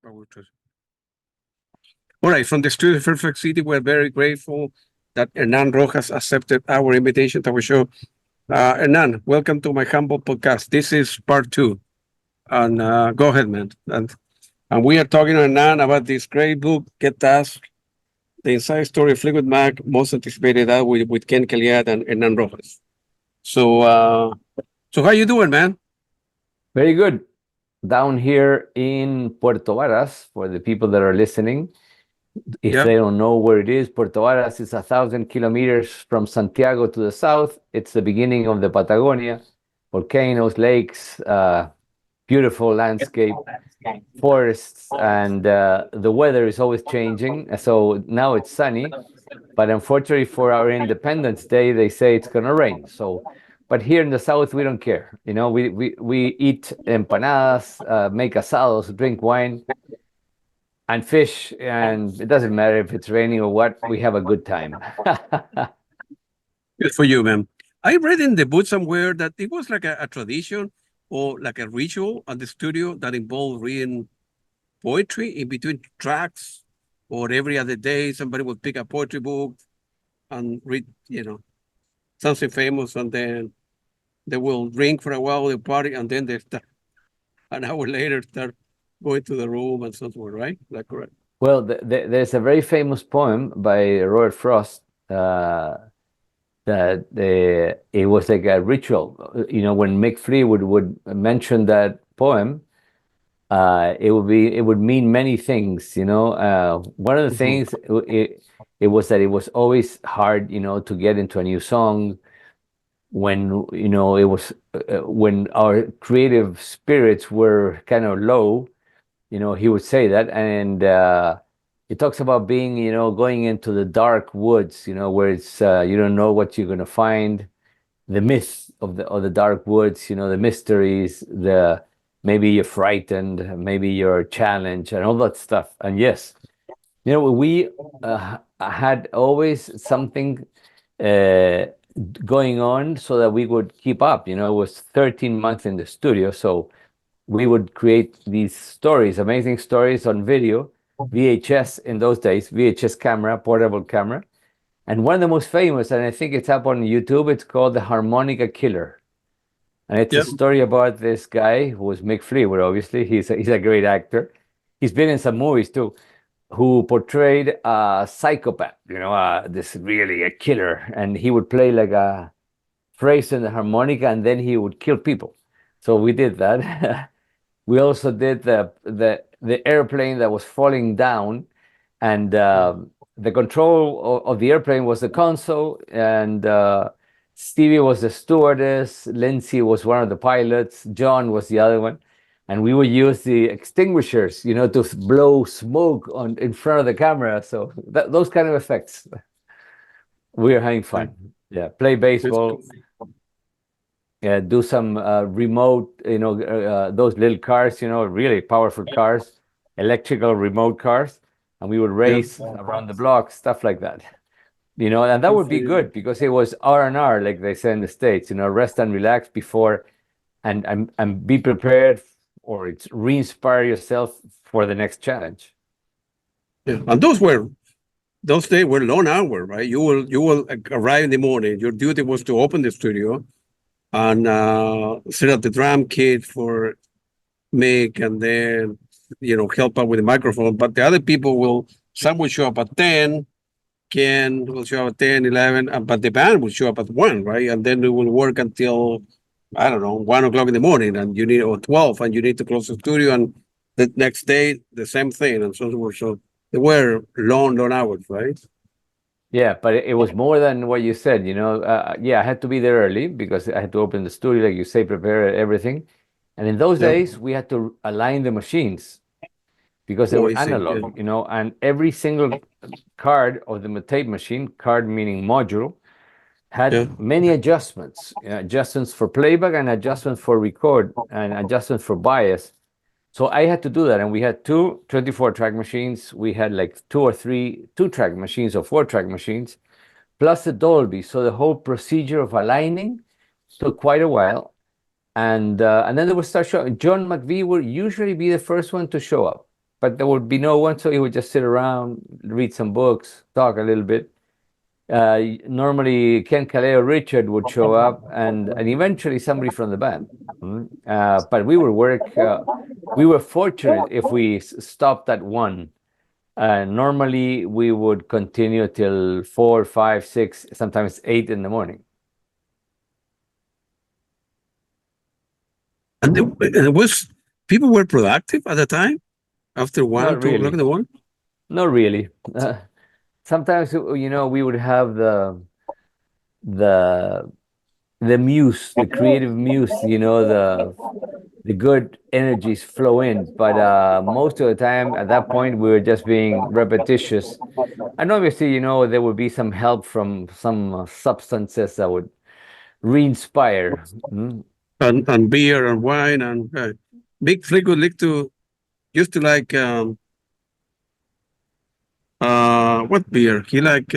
All right, from the studio of Fairfax City, we're very grateful that Hernan Rojas accepted our invitation to our show. Hernan, welcome to my humble podcast. This is part two. And go ahead, man. And we are talking to Hernan about this great book, Get Tusked, the inside story of Fleetwood Mac, most anticipated out with Ken Caillat and Hernan Rojas. So how you doing, man? Very good. Down here in Puerto Varas, for the people that are listening, if they don't know where it is, Puerto Varas is 1,000 kilometers from Santiago to the south. It's the beginning of the Patagonia, volcanoes, lakes, beautiful landscape, forests, and the weather is always changing. So now it's sunny, but unfortunately for our Independence Day, they say it's going to rain. But here in the south, we don't care. You know, we eat empanadas, make asados, drink wine, and fish, and it doesn't matter if it's raining or what, we have a good time. Good for you, man. I read in the book somewhere that it was like a tradition or like a ritual at the studio that involved reading poetry in between tracks, or every other day somebody would pick a poetry book and read, something famous, and then they will drink for a while, they party, and then they start, an hour later start going to the room and so forth, right? Is that correct? Well, there's a very famous poem by Robert Frost that it was like a ritual. You know, when Mick Fleetwood would mention that poem, it would mean many things. You know, one of the things it was that it was always hard, to get into a new song. When it was when our creative spirits were kind of low. He would say that, and he talks about being, going into the dark woods, where it's you don't know what you're going to find, the myth of the dark woods, the mysteries, maybe you're frightened, maybe you're challenged, and all that stuff. And yes, we had always something going on so that we would keep up. It was 13 months in the studio, so we would create these stories, amazing stories on video, VHS in those days, VHS camera, portable camera. And one of the most famous, and I think it's up on YouTube, it's called The Harmonica Killer. And it's a story about this guy who was Mick Fleetwood, obviously. He's a great actor. He's been in some movies too, who portrayed a psychopath, this really a killer. And he would play like a phrase in the harmonica, and then he would kill people. So we did that. We also did the airplane that was falling down, and the control of the airplane was the console, and Stevie was the stewardess, Lindsay was one of the pilots, John was the other one, and we would use the extinguishers, to blow smoke in front of the camera. So those kind of effects. We were having fun. Yeah, play baseball. Yeah, do some remote, those little cars, really powerful cars, electrical remote cars, and we would race around the block, stuff like that. And that would be good because it was R&R, like they say in the States, rest and relax before, and be prepared, or it's re-inspire yourself for the next challenge. Yeah, and those days were long hours, right? You will arrive in the morning. Your duty was to open the studio and set up the drum kit for Mick, and then help out with the microphone. But the other people some will show up at 10, Ken will show up at 10, 11, but the band will show up at 1, right? And then it will work until, I don't know, 1 o'clock in the morning, and or 12, and you need to close the studio, and the next day, the same thing, and so on. So they were long hours, right? Yeah, but it was more than what you said, I had to be there early because I had to open the studio, like you say, prepare everything. And in those days, we had to align the machines because they were analog, and every single card of the tape machine, card meaning module, had many adjustments, adjustments for playback and adjustments for record and adjustments for bias. So I had to do that, and we had two 24-track machines. We had like 2 or 3 2-track machines or 4-track machines, plus the Dolby. So the whole procedure of aligning took quite a while, and then they would start showing. John McVie would usually be the first one to show up. but there would be no one, so he would just sit around, read some books, talk a little bit. Normally Ken Caillat or Richard would show up, and eventually somebody from the band. But we would work. We were fortunate if we stopped at one. Normally we would continue till 4, 5, 6, sometimes 8 in the morning. And it was people were productive at the time after 1, Not 2 o'clock really. in the morning. Not really. Sometimes we would have the muse, the creative muse, the good energies flow in. But most of the time, at that point, we were just being repetitious. And obviously, there would be some help from some substances that would re-inspire. And beer and wine and Big Fleetwood used to like what beer? He like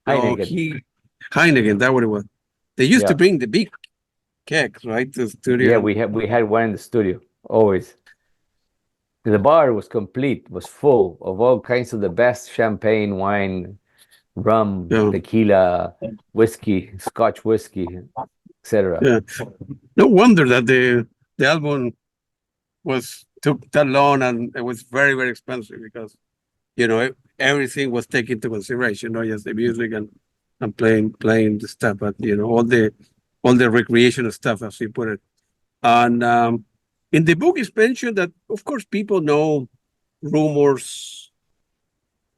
Heineken. Heineken, that what it was. They used to Yeah. bring the big kegs, right, to the studio. Yeah, we had one in the studio, always. The bar was complete, was full of all kinds of the best champagne, wine, rum, Yeah. tequila, whiskey, Scotch whiskey, etc. Yeah. No wonder that the album took that long and it was very, very expensive because everything was taken into consideration, not just the music and playing the stuff, but all the recreational stuff, as you put it. And in the book, it's mentioned that, of course, people know Rumours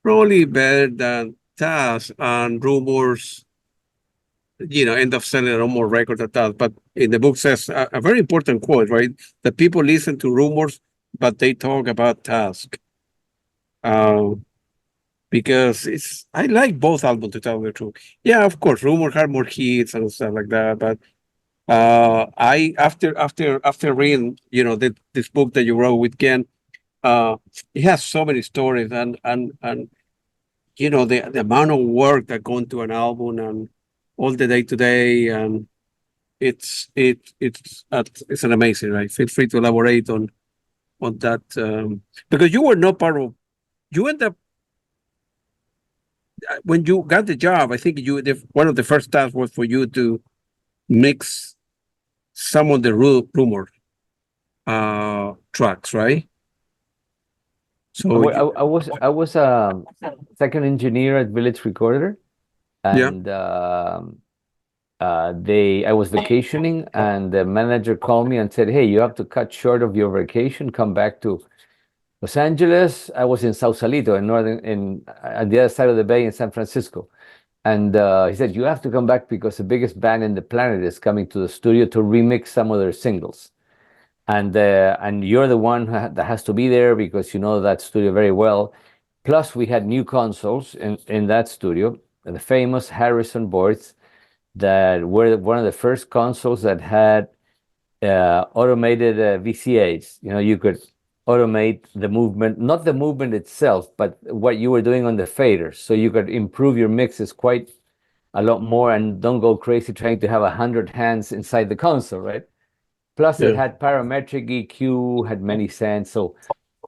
probably better than Tusk, and Rumours, end up selling a lot more records than Tusk. But in the book says a very important quote, right? That people listen to Rumours, but they talk about Tusk. Because I like both albums, to tell the truth. Yeah, of course, Rumor had more hits and stuff like that, but I after reading this book that you wrote with Ken, it has so many stories and the amount of work that go into an album and all the day to day, and it's an amazing, right? Feel free to elaborate on that, because you were not part of. You end up when you got the job. I think one of the first tasks was for you to mix some of the Rumor tracks, right? So I was a second engineer at Village Recorder, and I was vacationing, and the manager called me and said, "Hey, you have to cut short of your vacation, come back to Los Angeles." I was in Sausalito, at the other side of the bay in San Francisco. And he said, "You have to come back because the biggest band in the planet is coming to the studio to remix some of their singles. And you're the one that has to be there because you know that studio very well." Plus, we had new consoles in that studio, the famous Harrison boards that were one of the first consoles that had automated VCAs. You could automate the movement, not the movement itself, but what you were doing on the faders. So you could improve your mixes quite a lot more and don't go crazy trying to have 100 hands inside the console, right? Plus, it had parametric EQ, had many sends.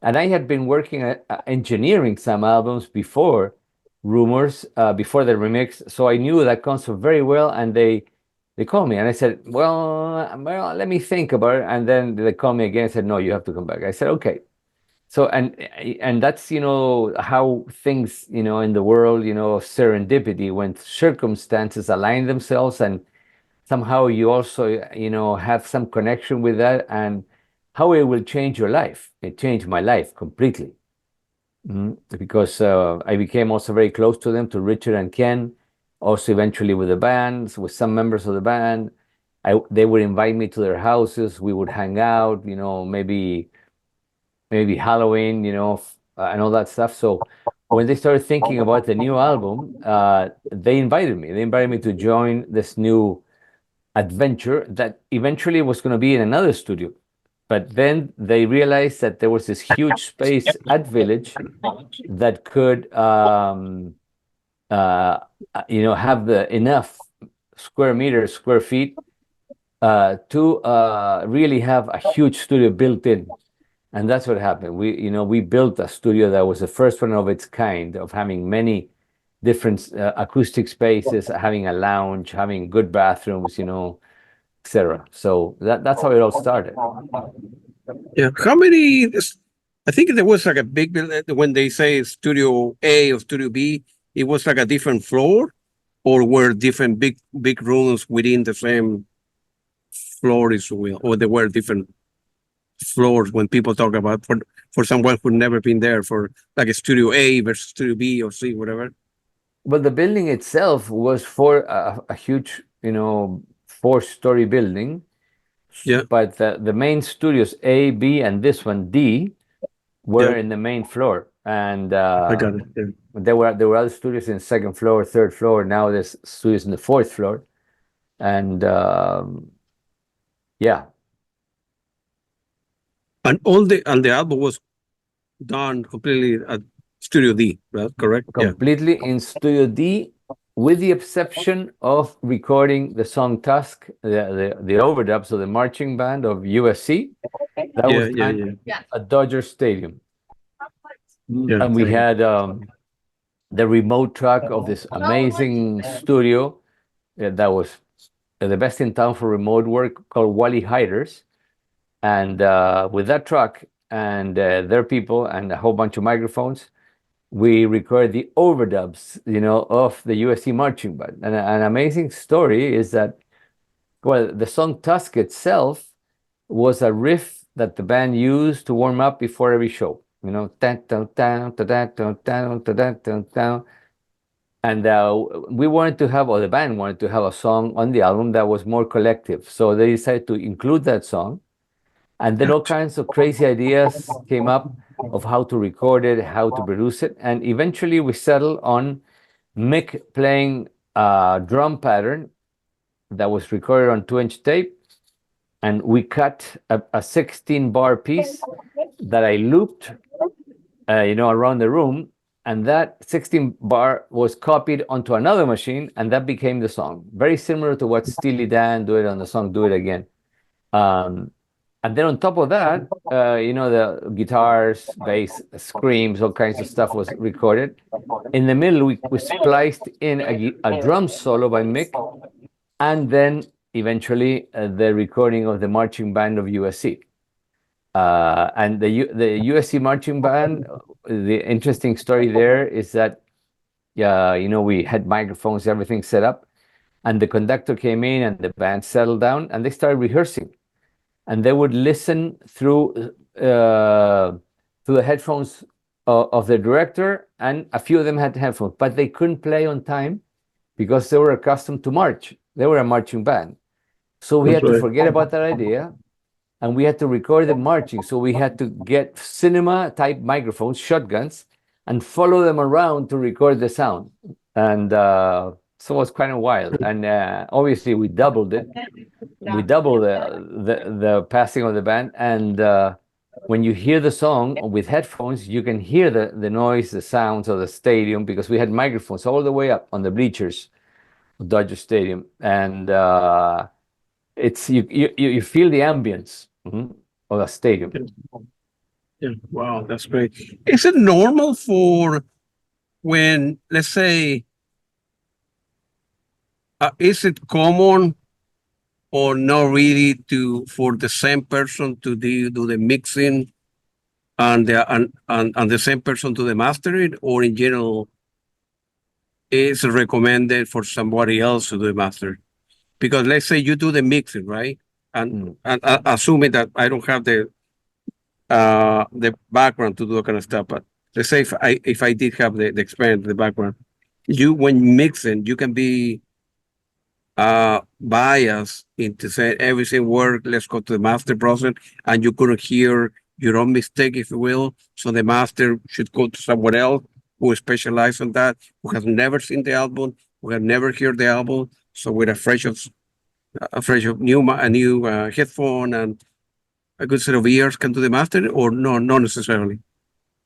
And I had been working engineering some albums before Rumors, before the remix. So I knew that console very well, and they called me and I said, well, let me think about it. And then they called me again and said, "No, you have to come back." I said, "Okay." So, and that's, how things, in the world, serendipity, when circumstances align themselves and somehow you also, have some connection with that, and how it will change your life. It changed my life completely. Because I became also very close to them, to Richard and Ken, also eventually with the bands, with some members of the band. They would invite me to their houses. We would hang out, maybe Halloween, and all that stuff. So when they started thinking about the new album, they invited me. They invited me to join this new adventure that eventually was going to be in another studio. But then they realized that there was this huge space at Village that could, have enough square feet to really have a huge studio built in. And that's what happened. We built a studio that was the first one of its kind, of having many different acoustic spaces, having a lounge, having good bathrooms, etc. So that's how it all started. Yeah. How many? I think there was like a big when they say Studio A or Studio B, it was like a different floor, or were different big rooms within the same floor, if you will, or there were different floors when people talk about for someone who never been there, for like a Studio A versus Studio B or C, whatever. But the building itself was for a huge, 4-story building. Yeah. But the main studios A, B, and this one D were Yeah. in the main floor, and I got it. Yeah. there were other studios in the second floor, third floor. Now there's studios in the fourth floor, and yeah. And the album was done completely at Studio D, right? Correct? Yeah. Completely in Studio D, with the exception of recording the song Tusk, the overdubs of the marching band of USC. That was done at Dodger Stadium. Yeah. And we had the remote track of this amazing studio that was the best in town for remote work, called Wally Hiders. And with that truck and their people and a whole bunch of microphones, we recorded the overdubs, of the USC marching band. And an amazing story is that, well, the song Tusk itself was a riff that the band used to warm up before every show. And we wanted to have, or the band wanted to have, a song on the album that was more collective. So they decided to include that song. And then all kinds of crazy ideas came up of how to record it, how to produce it. And eventually we settled on Mick playing a drum pattern that was recorded on 2-inch tape. And we cut a 16-bar piece that I looped, around the room. And that 16-bar was copied onto another machine, and that became the song. Very similar to what Steely Dan did on the song Do It Again. And then on top of that, the guitars, bass, screams, all kinds of stuff was recorded. In the middle, we spliced in a drum solo by Mick, and then eventually the recording of the marching band of USC. And the USC marching band, the interesting story there is that, we had microphones, everything set up, and the conductor came in and the band settled down and they started rehearsing. And they would listen through the headphones of the director, and a few of them had headphones, but they couldn't play on time because they were accustomed to march. They were a marching band. So we had to forget about that idea, and we had to record the marching. So we had to get cinema-type microphones, shotguns, and follow them around to record the sound. And so it was kind of wild. And obviously we doubled it. We doubled the passing of the band. And when you hear the song with headphones, you can hear the noise, the sounds of the stadium, because we had microphones all the way up on the bleachers of Dodger Stadium. And it's you feel the ambience of the stadium. Yeah. Wow, that's great. Is it normal for when, let's say, is it common or not really for the same person to do the mixing and the same person to the mastering, or in general, is recommended for somebody else to do the master? Because let's say you do the mixing, right? And assuming that I don't have the background to do that kind of stuff, but let's say if I did have the experience, the background, when mixing, you can be biased into saying everything worked, let's go to the master process, and you couldn't hear your own mistake, if you will. So the master should go to someone else who specializes on that, who has never seen the album, who has never heard the album. So with a fresh new headphone and a good set of ears can do the master, or no, not necessarily.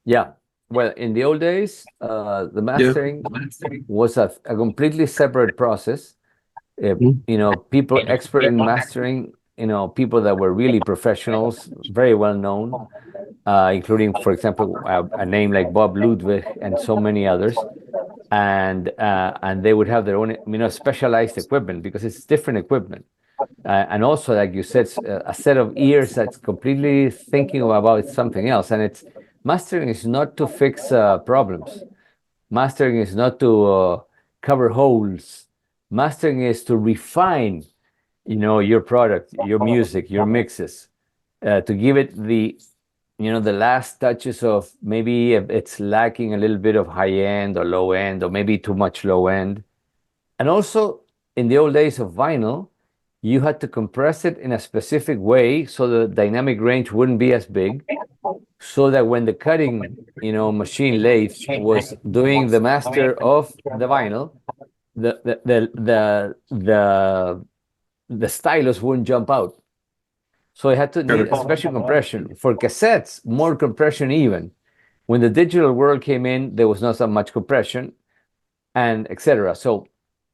Yeah. Well, in the old days, the mastering was a completely separate process. People expert in mastering, people that were really professionals, very well known. including, for example, a name like Bob Ludwig and so many others. And they would have their own, specialized equipment because it's different equipment. And also, like you said, a set of ears that's completely thinking about something else. And it's mastering is not to fix problems. Mastering is not to cover holes. Mastering is to refine, your product, your music, your mixes, to give it the last touches of maybe it's lacking a little bit of high end or low end, or maybe too much low end. And also, in the old days of vinyl, you had to compress it in a specific way so the dynamic range wouldn't be as big, so that when the cutting, machine lathe was doing the master of the vinyl, the stylus wouldn't jump out. So it had to need a special compression. For cassettes, more compression even. When the digital world came in, there was not so much compression, and etc. So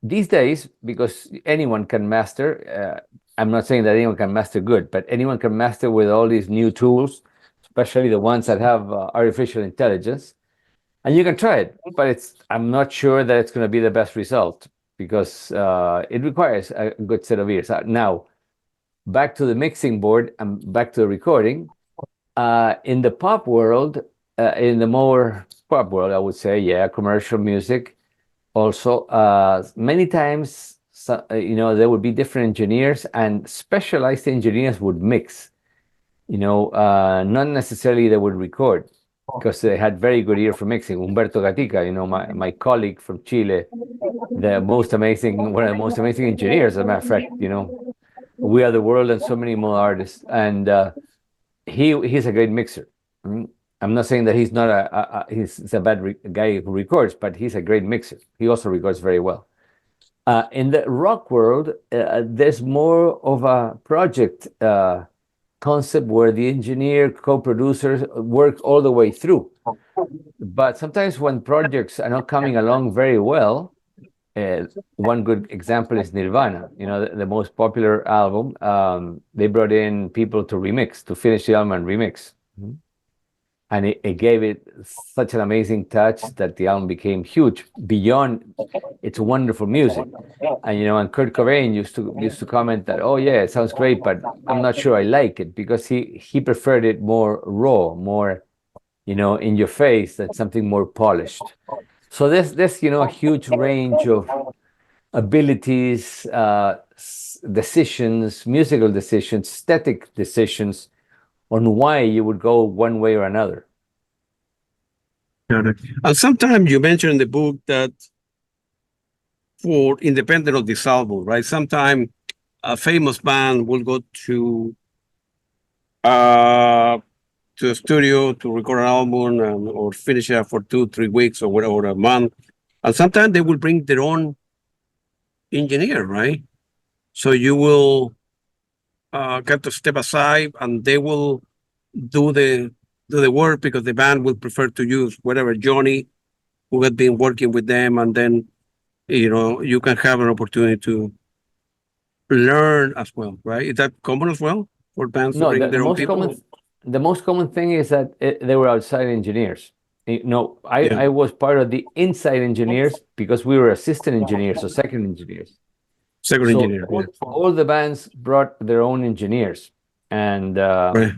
these days, because anyone can master, I'm not saying that anyone can master good, but anyone can master with all these new tools, especially the ones that have artificial intelligence. And you can try it, but I'm not sure that it's going to be the best result, because it requires a good set of ears. Now, back to the mixing board and back to the recording. In the pop world, in the more pop world, I would say, commercial music. Also, many times, there would be different engineers, and specialized engineers would mix. Not necessarily they would record, because they had very good ear for mixing. Humberto Gatica, my colleague from Chile, one of the most amazing engineers, as a matter of fact. We Are the World and so many more artists, and he's a great mixer. I'm not saying that he's not he's a bad guy who records, but he's a great mixer. He also records very well. In the rock world, there's more of a project concept where the engineer, co-producers work all the way through. But sometimes when projects are not coming along very well, one good example is Nirvana, the most popular album. They brought in people to remix, to finish the album and remix. And it gave it such an amazing touch that the album became huge beyond its wonderful music. And Kurt Cobain used to comment that, oh yeah, it sounds great, but I'm not sure I like it, because he preferred it more raw, more in your face, than something more polished. So there's a huge range of abilities, decisions, musical decisions, aesthetic decisions, on why you would go one way or another. And sometimes you mentioned in the book that, for independent of this album, right? Sometimes a famous band will go to a studio to record an album, or finish it for 2-3 weeks or whatever, or a month. And sometimes they will bring their own engineer, right? So you will get to step aside, and they will do the work, because the band will prefer to use whatever Johnny, who had been working with them, and then you can have an opportunity to learn as well, right? Is that common as well for bands to No, bring their own people? the most common thing is that they were outside engineers. I was part of the inside engineers, because we were assistant engineers, so second engineers. Second So engineer. all the bands brought their own engineers, and Right.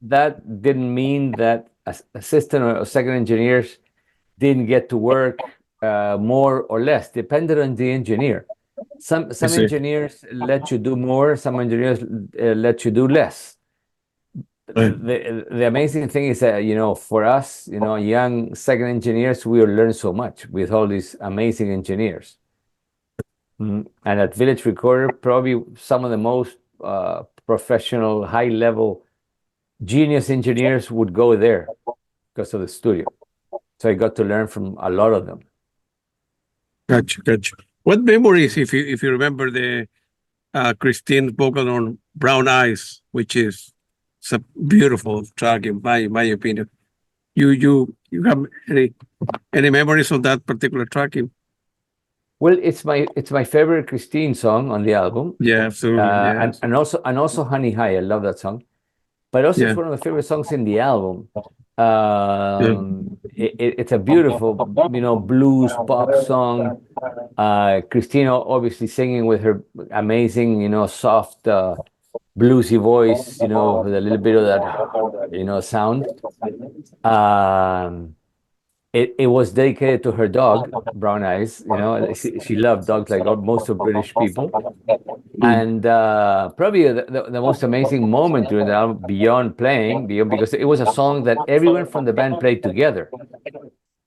that didn't mean that assistant or second engineers didn't get to work more or less, depended on the engineer. Some see. engineers let you do more, some engineers let you do less. Right. The amazing thing is that, for us, young second engineers, we will learn so much with all these amazing engineers. And at Village Recorder, probably some of the most professional, high-level genius engineers would go there because of the studio. So I got to learn from a lot of them. Gotcha. What memories, if you remember the Christine's vocal on Brown Eyes, which is a beautiful track in my opinion. You have any memories of that particular track? Well, it's my favorite Christine song on the album. Yeah, absolutely. And also Honey High. I love that song. but also it's Yeah. one of my favorite songs in the album. Yeah. It's a beautiful, blues pop song. Christina obviously singing with her amazing, soft, bluesy voice, with a little bit of that, sound. Um, it was dedicated to her dog, Brown Eyes. She loved dogs like most of British people. Mm. And probably the most amazing moment during the album, beyond because it was a song that everyone from the band played together.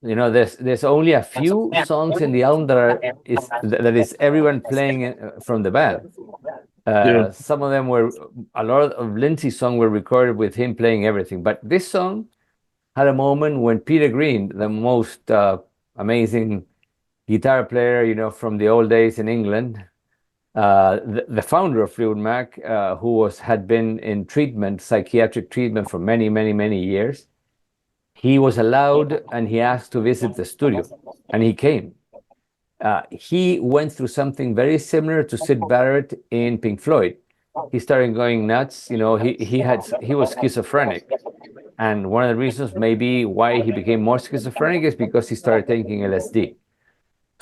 There's only a few songs in the album that is everyone playing from the band. Yeah. Some of them were a lot of Lindsay's songs were recorded with him playing everything, but this song had a moment when Peter Green, the most amazing guitar player, from the old days in England, the founder of Fleetwood Mac, who had been in psychiatric treatment for many, many, many years, he was allowed and he asked to visit the studio, and he came. He went through something very similar to Sid Barrett in Pink Floyd. He started going nuts. He was schizophrenic, and one of the reasons maybe why he became more schizophrenic is because he started taking LSD.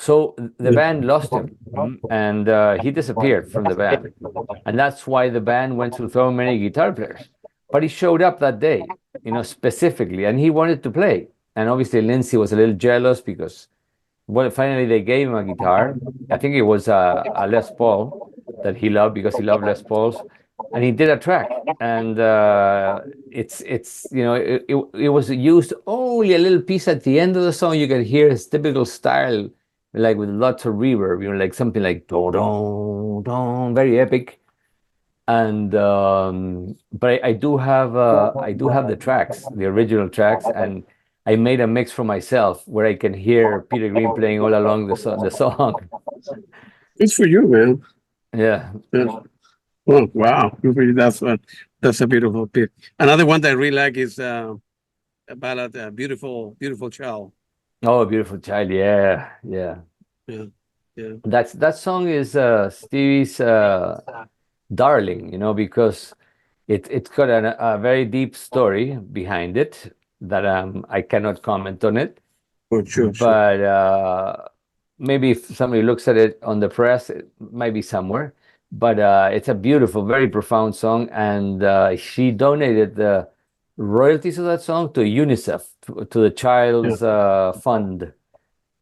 So the band lost him, and he disappeared from the band. And that's why the band went through so many guitar players. But he showed up that day, specifically, and he wanted to play. And obviously, Lindsay was a little jealous because, well, finally they gave him a guitar. I think it was a Les Paul that he loved because he loved Les Pauls, and he did a track. And it was used only a little piece at the end of the song. You can hear his typical style, like with lots of reverb, like something like do do do, very epic. And but I do have the tracks, the original tracks, and I made a mix for myself where I can hear Peter Green playing all along the song. It's for you, man. Yeah. Yeah. Oh, wow. That's a beautiful pick. Another one that I really like is a ballad, Beautiful, Beautiful Child. Oh, Beautiful Child. Yeah, yeah. Yeah. Yeah. That song is Stevie's darling, because it's got a very deep story behind it that I cannot comment on it. Oh, sure, sure. But maybe if somebody looks at it on the press, it might be somewhere. But it's a beautiful, very profound song, and she donated the royalties of that song to UNICEF, to the Child's Fund.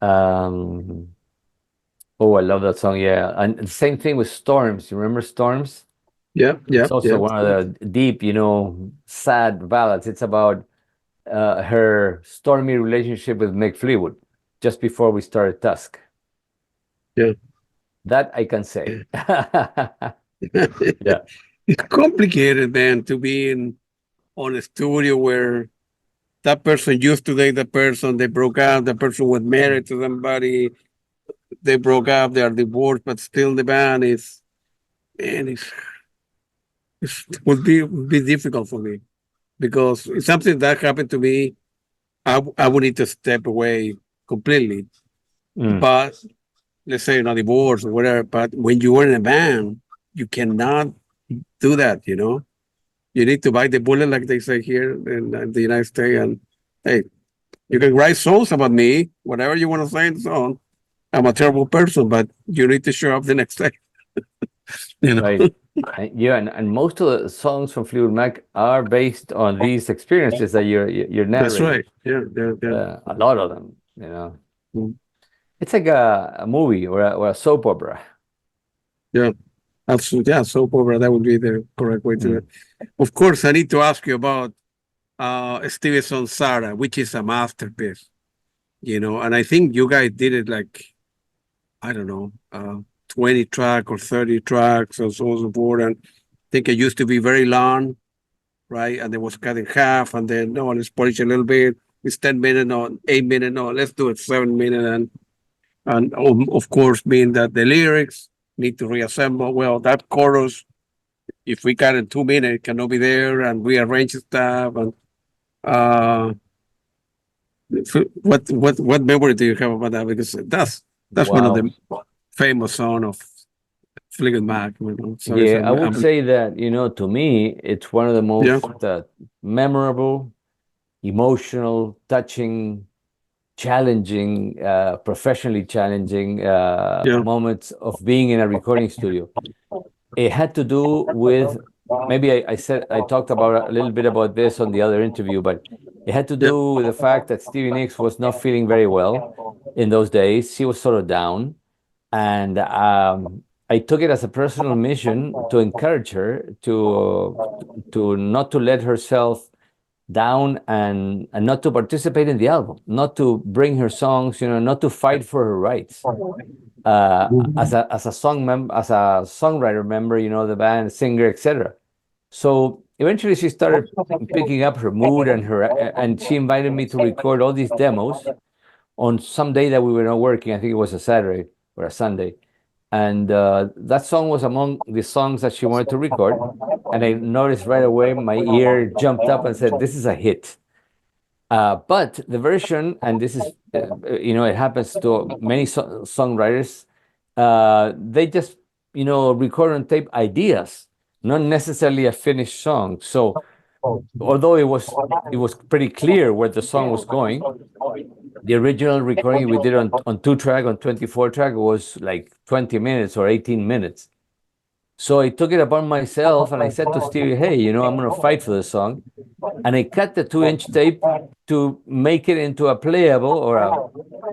Um, oh, I love that song. Yeah, and the same thing with Storms. You remember Storms? Yeah, yeah, It's also yeah. one of the deep, sad ballads. It's about her stormy relationship with Mick Fleetwood just before we started Tusk. Yeah. That I can say. Yeah. It's complicated, man, to be on a studio where that person used to date the person, they broke up, the person was married to somebody, they broke up, they are divorced, but still the band is, man, it would be difficult for me because it's something that happened to me. I would need to step away completely. But let's say in a divorce or whatever, but when you are in a band, you cannot do that, You need to bite the bullet, like they say here in the United States. And hey, you can write songs about me, whatever you want to say in the song. I'm a terrible person, but you need to show up the next day. Right. Yeah, and most of the songs from Fleetwood Mac are based on these experiences that you're narrating. That's right. Yeah, yeah, yeah. A lot of them, It's like a movie or a soap opera. Yeah, absolutely. Yeah, soap opera, that would be the correct way to do it. Of course, I need to ask you about Stevie's song Sara, which is a masterpiece, and I think you guys did it like, I don't know, 20 track or 30 tracks or so on and so forth. And I think it used to be very long, right? And it was cut in half, and then, no, let's polish a little bit. It's 10 minutes, no, 8 minutes, no, let's do it 7 minutes. And of course, being that the lyrics need to reassemble. Well, that chorus, if we got in 2 minutes, it cannot be there, and rearrange stuff. And what memory do you have about that? Because that's one of the famous song of Fleetwood Mac. Sorry, Yeah, I would I'm- say that, to me, it's one of the Yeah. most memorable, emotional, touching, challenging, professionally challenging Yeah. moments of being in a recording studio. It had to do with, maybe I talked about a little bit about this on the other interview, but it had to do with the fact that Stevie Nicks was not feeling very well in those days. She was sort of down. And I took it as a personal mission to encourage her to not to let herself down and not to participate in the album, not to bring her songs, not to fight for her rights. As a songwriter member, the band, singer, etc. So eventually she started picking up her mood and she invited me to record all these demos on some day that we were not working. I think it was a Saturday or a Sunday. And that song was among the songs that she wanted to record. And I noticed right away, my ear jumped up and said, this is a hit. But the version, and this is, it happens to many songwriters, they just, record on tape ideas, not necessarily a finished song. So although it was pretty clear where the song was going, the original recording we did on 2-track, on 24-track, was like 20 minutes or 18 minutes. So I took it upon myself and I said to Stevie, hey, I'm going to fight for this song. And I cut the 2-inch tape to make it into a playable or a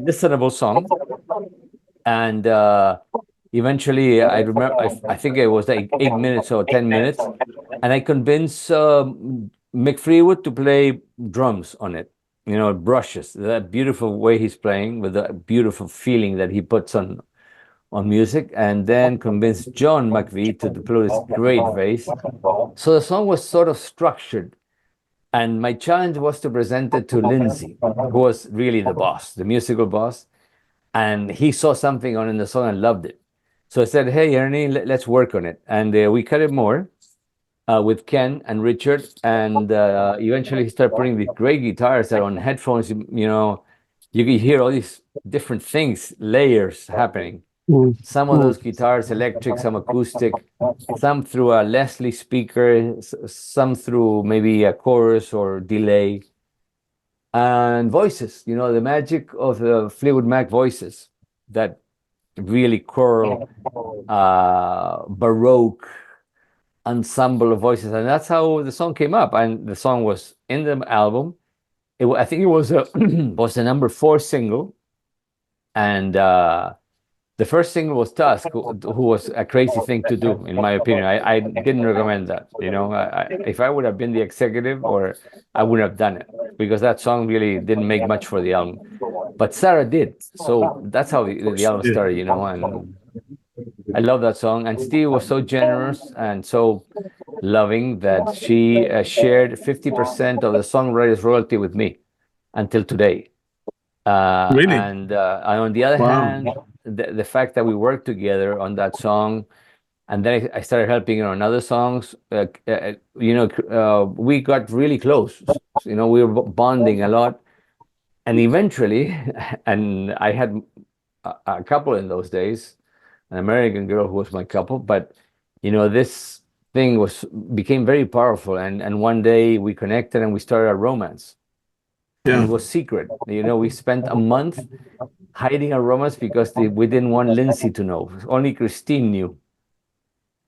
listenable song. And eventually, I remember, I think it was like 8 minutes or 10 minutes. And I convinced Mick Fleetwood to play drums on it. Brushes, that beautiful way he's playing with the beautiful feeling that he puts on music, and then convinced John McVie to play this great bass. So the song was sort of structured, and my challenge was to present it to Lindsay, who was really the boss, the musical boss, and he saw something on in the song and loved it. So I said, hey, Ernie, let's work on it. And we cut it more. With Ken and Richard, and eventually he started putting these great guitars that on headphones, you could hear all these different things, layers happening. Some of those guitars electric, some acoustic, some through a Leslie speaker, some through maybe a chorus or delay, and voices. The magic of the Fleetwood Mac voices, that really choral, baroque ensemble of voices, and that's how the song came up. And the song was in the album. I think it was was the number 4 single, and the first single was Tusk, who was a crazy thing to do, in my opinion. I didn't recommend that. If I would have been the executive, or I wouldn't have done it, because that song really didn't make much for the album. But Sara did, so that's how the album started. And I love that song. And Steve was so generous and so loving that she shared 50% of the songwriter's royalty with me until today. Really? And on the other hand, the fact that we worked together on that song, and then I started helping her on other songs, we got really close. We were bonding a lot. And eventually, and I had a couple in those days, an American girl who was my couple, but this thing became very powerful, and one day we connected and we started a romance. And it was secret. We spent a month hiding our romance because we didn't want Lindsay to know. Only Christine knew.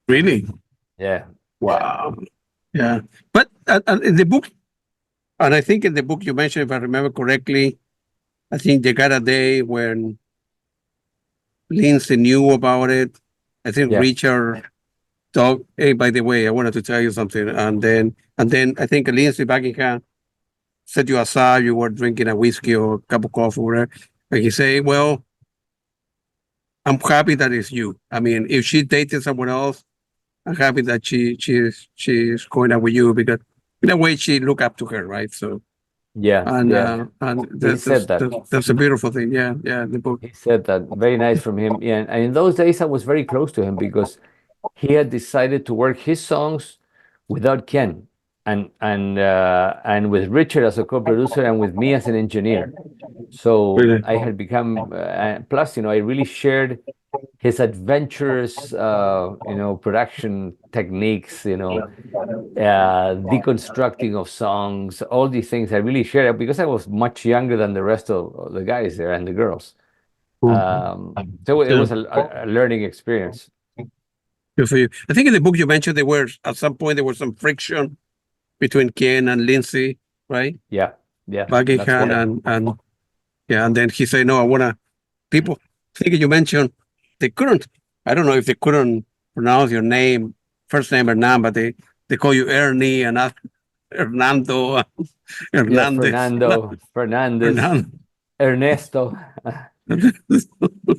Really? Yeah. Wow. Yeah. But in the book, and I think in the book you mentioned, if I remember correctly, I think they got a day when Lindsay knew about it. I think Richard talked, hey, by the way, I wanted to tell you something. And then I think Lindsay Buckingham set you aside, you were drinking a whiskey or a cup of coffee or whatever. And he said, well, I'm happy that it's you. I mean, if she dated someone else, I'm happy that she's going out with you, because in a way she looked up to her, right? So and he said that. That's a beautiful thing. Yeah, in the book. He said that. Very nice from him. Yeah, and in those days I was very close to him because he had decided to work his songs without Ken. and with Richard as a co-producer and with me as an engineer. So Really? I had become plus, I really shared his adventurous, production techniques, deconstructing of songs, all these things. I really shared it because I was much younger than the rest of the guys there and the girls. So it was a learning experience. Good for you. I think in the book you mentioned there were at some point there was some friction between Ken and Lindsay, right? Yeah, Buckingham and then he said, "No, I wanna." People, I think you mentioned they couldn't. I don't know if they couldn't pronounce your name, first name Hernan, but they call you Ernie and Hernando, Hernandez, Fernandez, Hernan. Ernesto.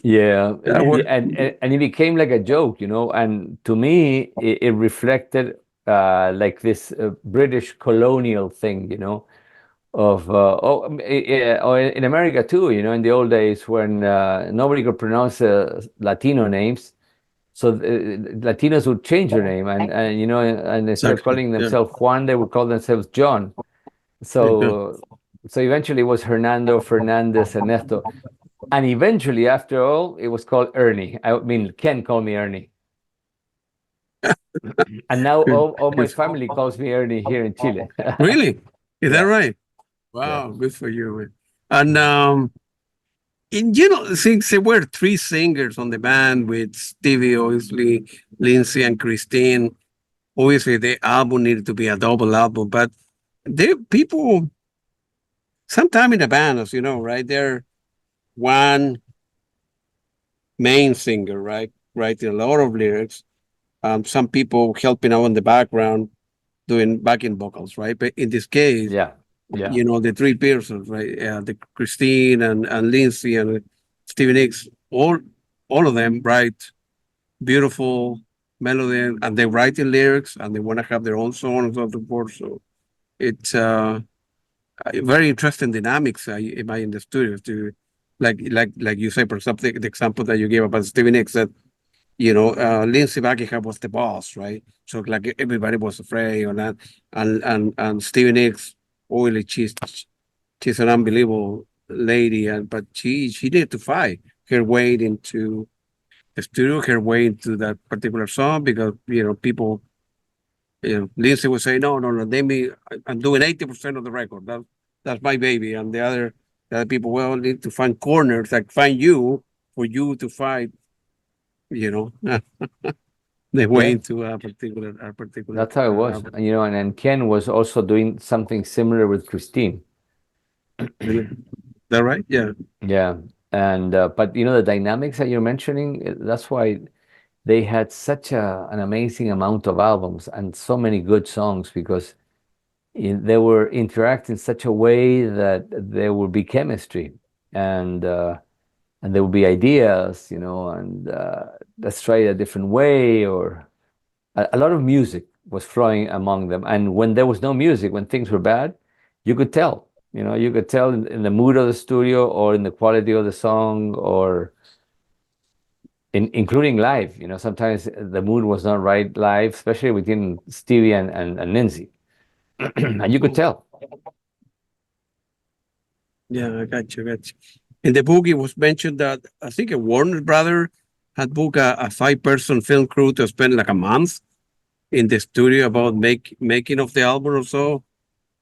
Yeah, and it became like a joke, and to me it reflected like this British colonial thing, of or in America too, in the old days when nobody could pronounce Latino names, so Latinos would change their name, and and instead of calling themselves Juan, they would call themselves John. So eventually it was Hernando, Fernandez, Ernesto. And eventually, after all, it was called Ernie. I mean, Ken called me Ernie. And now all my family calls me Ernie here in Chile. Really? Is that Yeah. right? Wow, good for you. Man. And since there were three singers on the band with Stevie, obviously, Lindsay and Christine, obviously the album needed to be a double album, but people sometime in the band, as you know, right? They're one main singer, right? Writing a lot of lyrics. Some people helping out in the background, doing backing vocals, right? But in this case, Yeah. the three persons, right? The Christine and Lindsay and Stevie Nicks, all of them write beautiful melody and they write the lyrics and they want to have their own songs and so forth. So it's very interesting dynamics in the studio to like you say, for example, the example that you gave about Stevie Nicks that Lindsey Buckingham was the boss, right? So like everybody was afraid or not, and Stevie Nicks, really, she's an unbelievable lady, but she needed to fight her way into the studio, her way into that particular song because people, Lindsay would say, no, I'm doing 80% of the record. That's my baby, and the other people need to find corners, like find you for you to fight. The way into a particular. That's how it was. And Ken was also doing something similar with Christine. Is that right? Yeah. Yeah. And but the dynamics that you're mentioning, that's why they had such an amazing amount of albums and so many good songs because they were interacting in such a way that there would be chemistry and there would be ideas, and let's try it a different way, or a lot of music was flowing among them. And when there was no music, when things were bad, you could tell, you could tell in the mood of the studio or in the quality of the song or including live. Sometimes the mood was not right live, especially within Stevie and Lindsay. And you could tell. Yeah, I got you. In the book, it was mentioned that I think a Warner brother had booked a 5-person film crew to spend like a month in the studio about making of the album or so.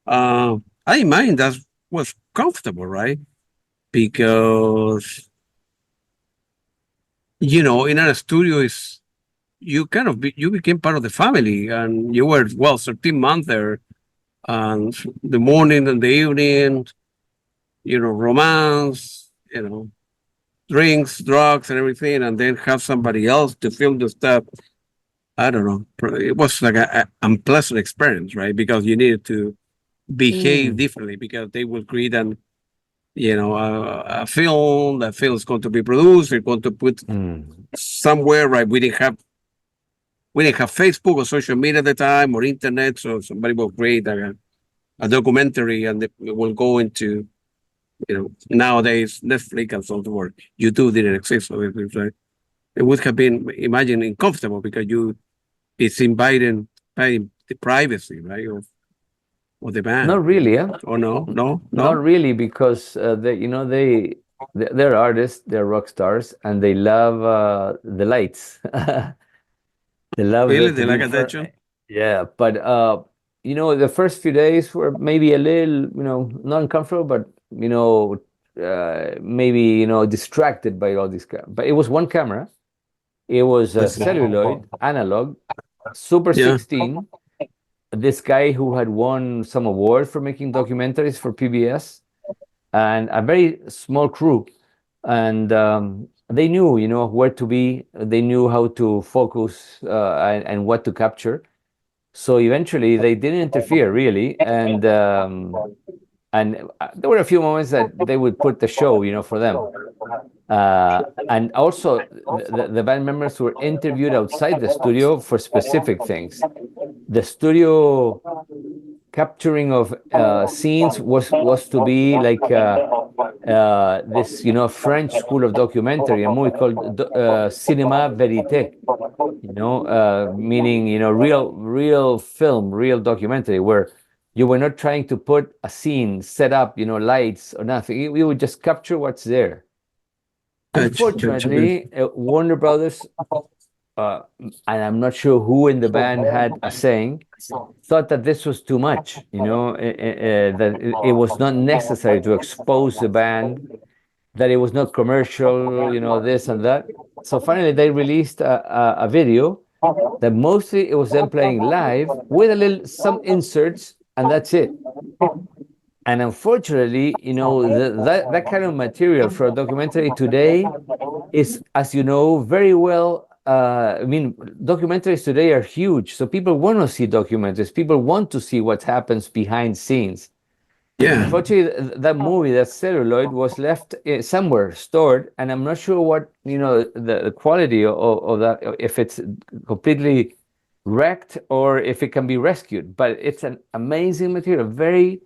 I imagine that was comfortable, right? Because in a studio you became part of the family, and you were 13 months there, and the morning and the evening, romance, drinks, drugs, and everything, and then have somebody else to film the stuff. I don't know. It was like an unpleasant experience, right? Because you needed to behave differently because they will create a film. That film is going to be produced. They're going to put somewhere, right? We didn't have Facebook or social media at the time or internet, so somebody will create a documentary and it will go into nowadays Netflix and so forth. YouTube didn't exist, so it would have been, imagine, uncomfortable because it's inviting the privacy, right, or the band? Not really, huh? Oh no, no, Not no. really, because they're artists, they're rock stars, and they love the lights. They love Really, it to they be like in front. attention. Yeah, but the first few days were maybe a little, not uncomfortable, but maybe distracted by all these. But it was one camera. It was I a see. celluloid, analog, Super Yeah. 16. This guy who had won some award for making documentaries for PBS, and a very small crew, and they knew where to be. They knew how to focus, and what to capture. So eventually they didn't interfere really, and there were a few moments that they would put the show for them. And also the band members were interviewed outside the studio for specific things. The studio capturing of scenes was to be like this French school of documentary, a movie called Cinéma Vérité, meaning real film, real documentary, where you were not trying to put a scene, set up lights or nothing. You would just capture what's there. Gotcha, gotcha. Unfortunately, Warner Brothers, and I'm not sure who in the band had a saying, thought that this was too much, that it was not necessary to expose the band, that it was not commercial, this and that. So finally, they released a video that mostly it was them playing live with some inserts, and that's it. And unfortunately, that kind of material for a documentary today is, as you know, very well. Documentaries today are huge, so people want to see documentaries. People want to see what happens behind scenes. Yeah. Unfortunately, that movie, that celluloid, was left somewhere stored, and I'm not sure what the quality of that, if it's completely wrecked or if it can be rescued. But it's an amazing material, very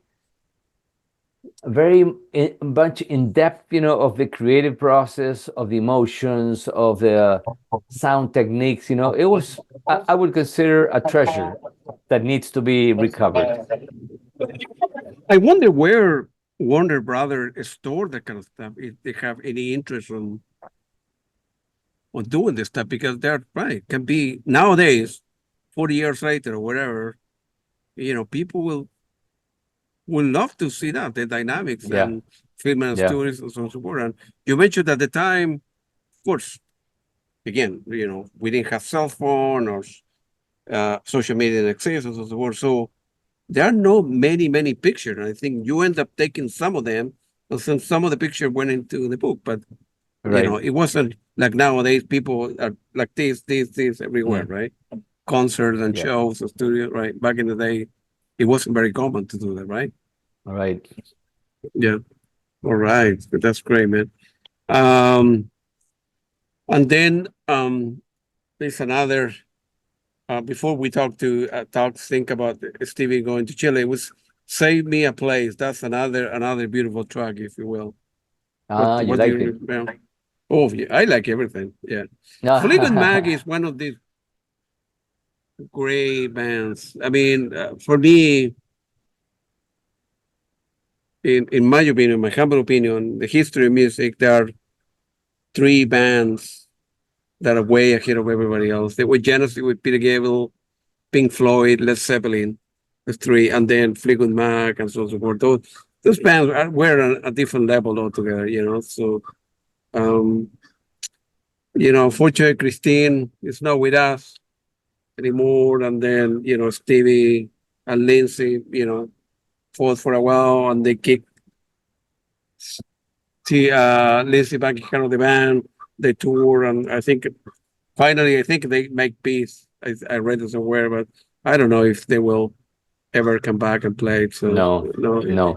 much in depth, of the creative process, of the emotions, of the sound techniques. It was, I would consider, a treasure that needs to be recovered. I wonder where Warner Brother store that kind of stuff, if they have any interest on doing this stuff, because they're right, can be nowadays, 40 years later or whatever, people will love to see that, the dynamics and film and stories and so on and so forth. And you mentioned at the time, of course, again, we didn't have cell phone or social media didn't exist and so on and so forth. So there are no many pictures. And I think you end up taking some of them, and some of the pictures went into the book. But it wasn't like nowadays. People are like this everywhere, right? Concerts and shows and studios, right? Back in the day, it wasn't very common to do that, right? All right. Yeah. All right. That's great, man. And then there's another. Before we think about Stevie going to Chile, it was "Save Me a Place." That's another beautiful track, if you will. You like it? Oh, yeah, I like everything. Yeah, Fleetwood Mac is one of these great bands. I mean, for me, in my opinion, my humble opinion, the history of music, there are three bands that are way ahead of everybody else. They were Genesis with Peter Gabriel, Pink Floyd, Led Zeppelin, the three, and then Fleetwood Mac and so on and so forth. Those bands were on a different level altogether, So, fortunately, Christine is not with us anymore. And then, Stevie and Lindsay, fought for a while, and they kicked Lindsay back out of the band. They tour, and I think they make peace. I read it somewhere, but I don't know if they will ever come back and play. So no,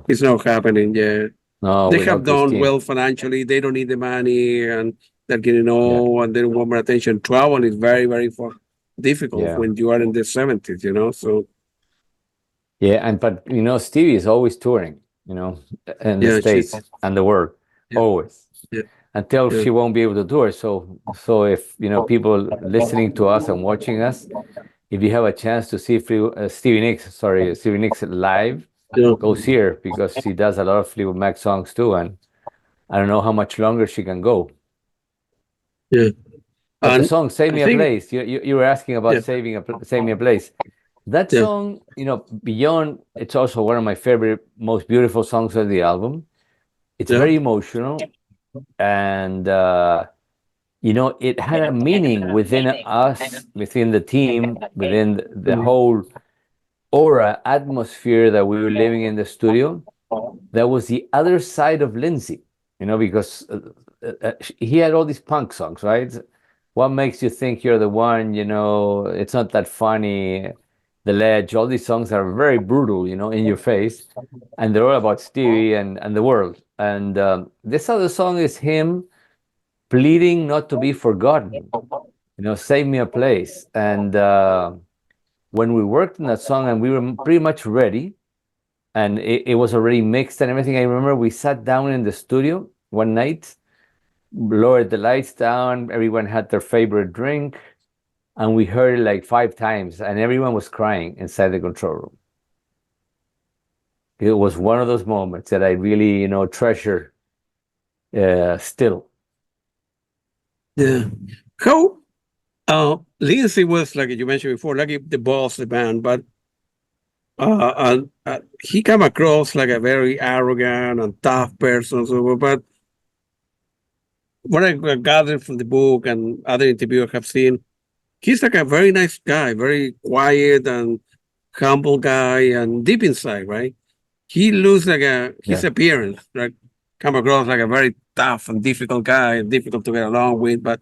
it's not happening. Yeah, no. they have done well financially. They don't need the money, and they're getting old, and they want more attention. Travel is very, very difficult when you are in the 70s. So but Stevie is always touring. In the States and the world, always. Yeah. Until she won't be able to tour. So if people listening to us and watching us, if you have a chance to see Stevie Nicks live, Yeah. goes here because she does a lot of Fleetwood Mac songs too, and I don't know how much longer she can go. Yeah. But the And song "Save I Me a think, Place," you were asking about yeah, "Save Me a Place." That yeah, song, beyond, it's also one of my favorite, most beautiful songs of the album. It's yeah, very emotional, and it had a meaning within us, within the team, within the whole aura, atmosphere that we were living in the studio. That was the other side of Lindsay, because he had all these punk songs, right? What makes you think you're the one? It's not that funny. The Ledge, all these songs are very brutal, in your face, and they're all about Stevie and the world. And this other song is him pleading not to be forgotten. Save me a place. And when we worked on that song, and we were pretty much ready, and it was already mixed and everything. I remember we sat down in the studio one night, lowered the lights down, everyone had their favorite drink, and we heard it like 5 times, and everyone was crying inside the control room. It was one of those moments that I really, treasure still. yeah. How Lindsay was, like you mentioned before, like the boss of the band, but he came across like a very arrogant and tough person. So, but what I gathered from the book and other interviews I have seen, he's like a very nice guy, very quiet and humble guy, and deep inside, right? He looks like his Yeah. appearance, like come across like a very tough and difficult guy, difficult to get along with, but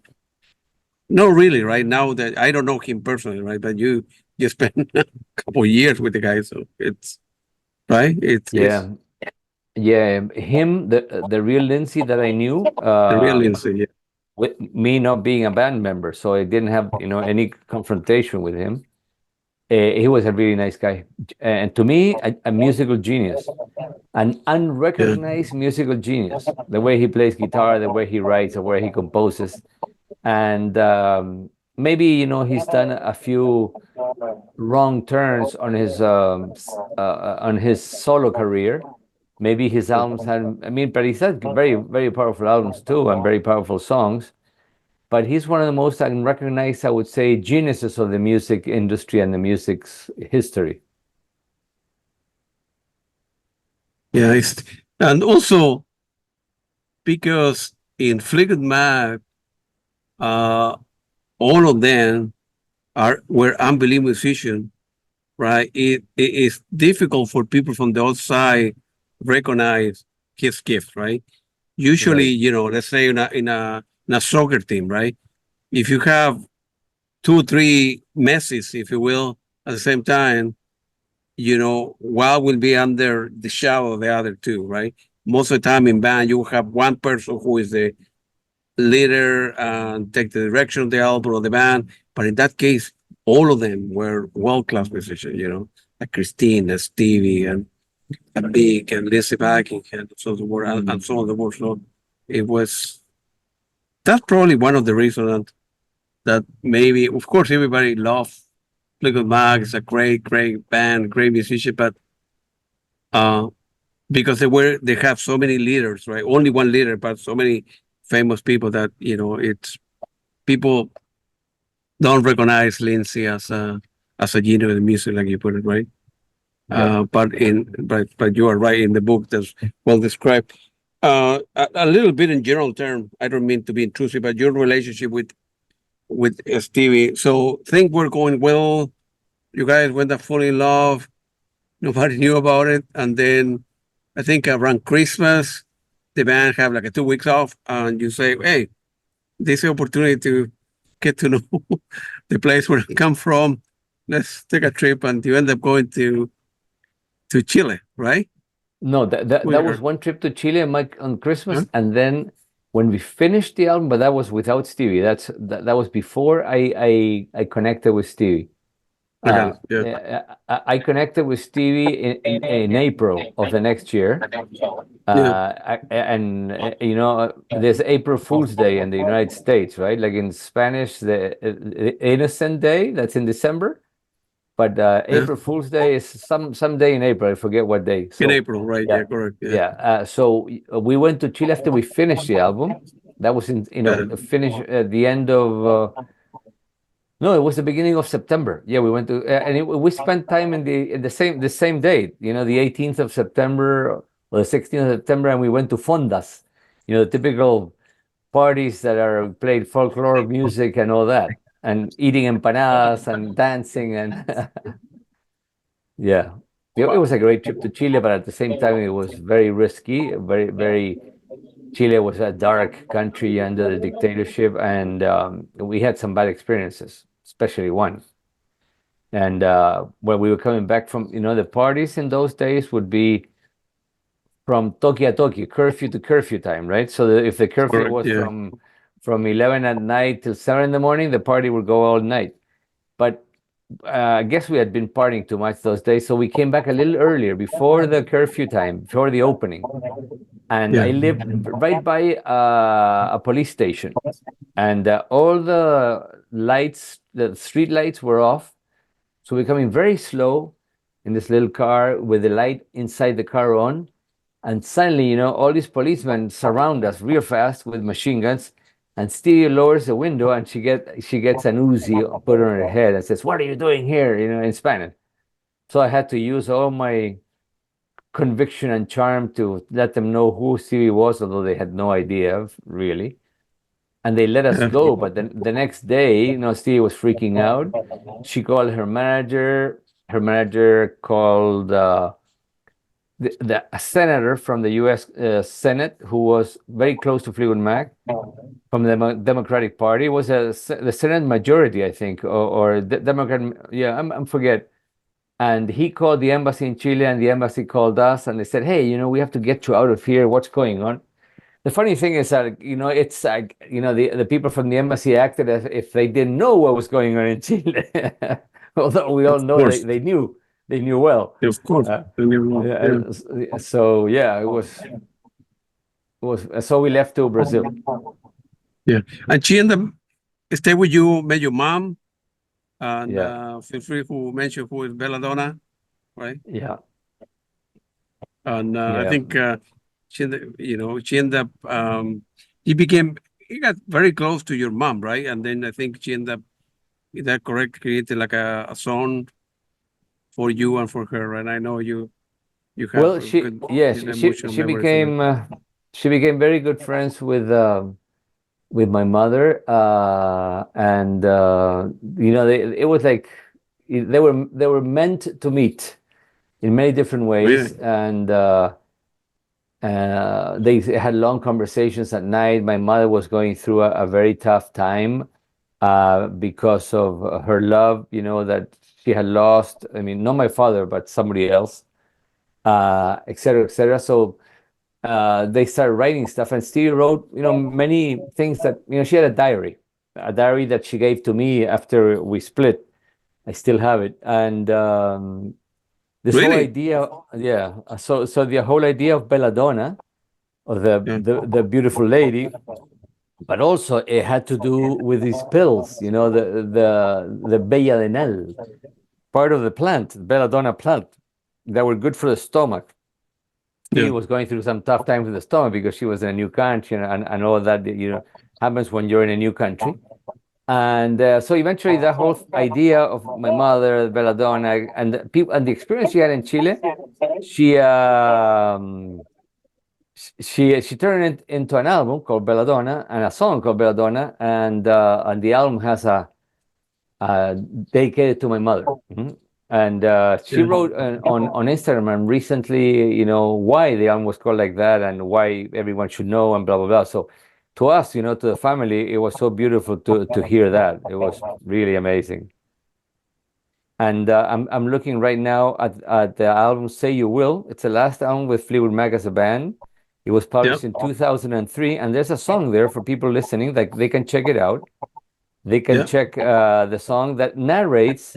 no, really, right now that I don't know him personally, right? But you spent a couple of years with the guy, so it's right. It's Yeah. Yeah. Him, the real Lindsay that I knew, the real insane. Yeah, with me not being a band member, so I didn't have, any confrontation with him. He was a really nice guy, and to me, a musical genius, an yeah, unrecognized musical genius. The way he plays guitar, the way he writes, the way he composes, and maybe he's done a few wrong turns on his solo career. Maybe his albums had, I mean, but he's had very, very powerful albums too, and very powerful songs. But he's one of the most unrecognized, I would say, geniuses of the music industry and the music's history. yeah. And also because in Fleetwood Mac, uh, all of them were unbelievable musicians, right? It is difficult for people from the outside recognize his gift, right? Usually, Right. let's say in a soccer team, right? If you have two, three Messis, if you will, at the same time, one will be under the shadow of the other two, right? Most of the time in band, you have one person who is the leader and take the direction of the album or the band. But in that case, all of them were world-class musicians, like Christine and Stevie and Big and Lizzie Buckingham and so on the world and so on the world. So it was that's probably one of the reasons that maybe, of course, everybody loves Fleetwood Mac. It's a great, great band, great musician, but uh, because they have so many leaders, right? Only one leader, but so many famous people that it's people don't recognize Lindsay as a genius in music, like you put it, right? Yeah. But you are right in the book that's well described. A little bit in general term. I don't mean to be intrusive, but your relationship with Stevie. So things were going well. You guys went up fully in love. Nobody knew about it, and then I think around Christmas, the band have like a 2 weeks off, and you say, "Hey, this is an opportunity to get to know the place where I come from. Let's take a trip," and you end up going to Chile, right? No, that was Where, one trip to Chile on huh? Christmas, and then when we finished the album, but that was without Stevie. That was before I connected with Stevie. I got it. Yeah, I connected with Stevie in April of the next year. yeah, There's April Fool's Day in the United States, right? Like in Spanish, the Innocent Day, that's in December. but Yeah. April Fool's Day is some day in April. I forget what day. In So April, right? yeah, Yeah, correct. Yeah. yeah. So we went to Chile after we finished the album. That was in finish at the end of. No, it was the beginning of September. Yeah, we went to and we spent time in the same day. You know, the 18th of September or the 16th of September, and we went to fondas. You know, the typical parties that are played folklore music and all that, and eating empanadas and dancing and yeah, it was a great trip to Chile, but at the same time it was very risky. Very. Chile was a dark country under the dictatorship, and we had some bad experiences, especially one. And when we were coming back from, the parties in those days would be from toki a toki, curfew to curfew time, right? So if the curfew Correct. was Yeah. from 11 at night till 7 in the morning, the party would go all night. But I guess we had been partying too much those days, so we came back a little earlier, before the curfew time, before the opening. And Yeah. I lived right by a police station, and all the lights, the street lights were off. So we're coming very slow in this little car with the light inside the car on. And suddenly, all these policemen surround us real fast with machine guns. And Stevie lowers the window, and she gets an Uzi put on her head and says, "What are you doing here?" In Spanish. So I had to use all my conviction and charm to let them know who Stevie was, although they had no idea, really. And they let us go. But then the next day, Stevie was freaking out. She called her manager. Her manager called a senator from the U.S. Senate, who was very close to Fleetwood Mac, from the Democratic Party. It was the Senate majority, I think, or the Democrat. Yeah, I forget. And he called the embassy in Chile, and the embassy called us, and they said, "Hey, we have to get you out of here. What's going on?" The funny thing is that, it's like, the people from the embassy acted as if they didn't know what was going on in Chile. Although we all Of know course. they knew well. Of course. Yeah. So yeah, it was so we left to Brazil. Yeah. And she ended up stay with you, met your mom, and Yeah. feel free to mention who is Belladonna, right? Yeah. And I Yeah. think she ended up he got very close to your mom, right? And then I think she ended up, is that correct, created like a song for you and for her, right? I know you have Well, a good emotional she memory for her. became very good friends with my mother, and it was like they were meant to meet in many different ways. Really? And they had long conversations at night. My mother was going through a very tough time because of her love, that she had lost. I mean, not my father, but somebody else, et cetera, et cetera. So they started writing stuff, and Stevie wrote, many things that, she had a diary that she gave to me after we split. I still have it. And this whole Really? idea, yeah. So the whole idea of Belladonna, or Yeah. the beautiful lady, but also it had to do with these pills, the Belladonna, part of the plant, Belladonna plant, that were good for the stomach. She Yeah. was going through some tough times with the stomach because she was in a new country, and all that, happens when you're in a new country. And so eventually that whole idea of my mother, Belladonna, and the people, and the experience she had in Chile, she turned it into an album called Belladonna, and a song called Belladonna, and the album has a dedicated to my mother. And she Yeah. wrote on Instagram recently, why the album was called like that, and why everyone should know, and blah blah blah. So to us, to the family, it was so beautiful to hear that. It was really amazing. And I'm looking right now at the album "Say You Will." It's the last album with Fleetwood Mac as a band. It was published in 2003, and there's a song there for people listening that they can check it out. They can check the song that narrates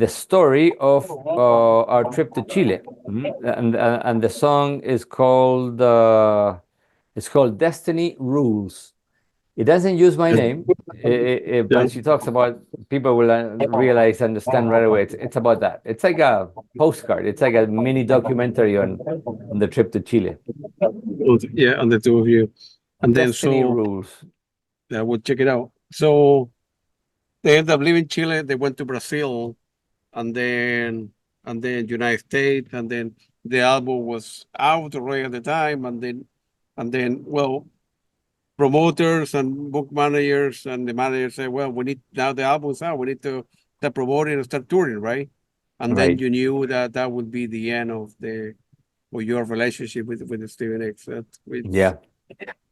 the story of our trip to Chile. And the song is called "Destiny Rules." It doesn't use my name, Yeah. but she talks about people will realize, understand right away. It's about that. It's like a postcard. It's like a mini documentary on the trip to Chile. Yeah, on the two of you. And then Destiny so rules. yeah, we'll check it out. So they ended up leaving Chile, they went to Brazil, and then United States, and then the album was out already at the time, and then well, promoters and book managers and the managers say, well, we need now the album's out, we need to start promoting and start touring, right? And then Right. you knew that that would be the end of your relationship with the Stevie Nicks. Yeah.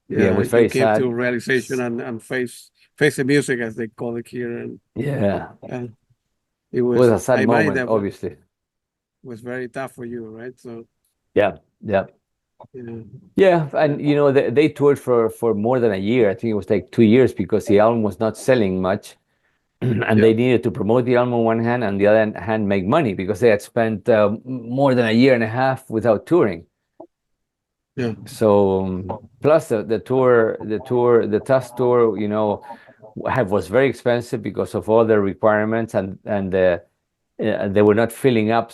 Yeah, it Yeah, was you very came to sad. realization and face the music as they call it here, Yeah. and It was a I sad imagine moment, that obviously. was very tough for you, right? So Yeah. Yeah. yeah, Yeah, and they toured for more than a year. I think it was like 2 years because the album was not selling much, and yeah, they needed to promote the album on one hand, and the other hand make money because they had spent more than a year and a half without touring. yeah, So plus the tour, the Tusk tour, was very expensive because of all the requirements and they were not filling up.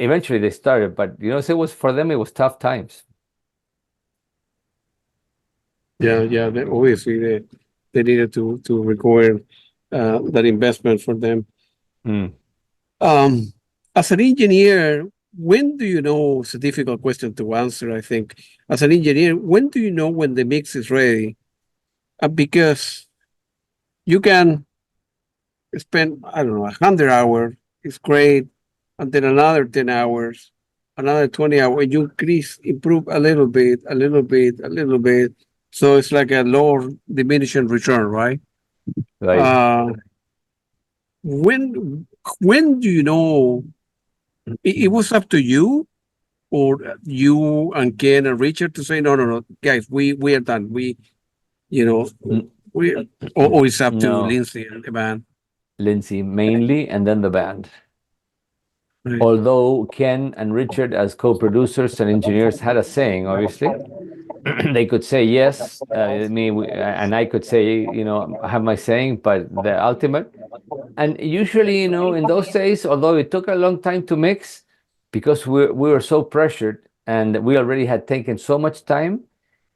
Eventually they started, but so it was for them. It was tough times. yeah. Obviously, they needed to require that investment for them. Mm. As an engineer, when do you know? It's a difficult question to answer, I think. As an engineer, when do you know when the mix is ready? Because you can spend, I don't know, 100 hours, it's great, and then another 10 hours, another 20 hours, and you improve a little bit, a little bit, a little bit. So it's like a lower diminishing return, right? Right. Uh, when do you know it was up to you, or you and Ken and Richard to say, no, no, no, guys, we are done. You know, N- we, or it's up to No, Lindsay and the band. Lindsay mainly, and then the band. Right. Although Ken and Richard, as co-producers and engineers, had a saying, obviously. They could say yes, and I could say, I have my saying, but the ultimate. And usually, in those days, although it took a long time to mix, because we were so pressured and we already had taken so much time,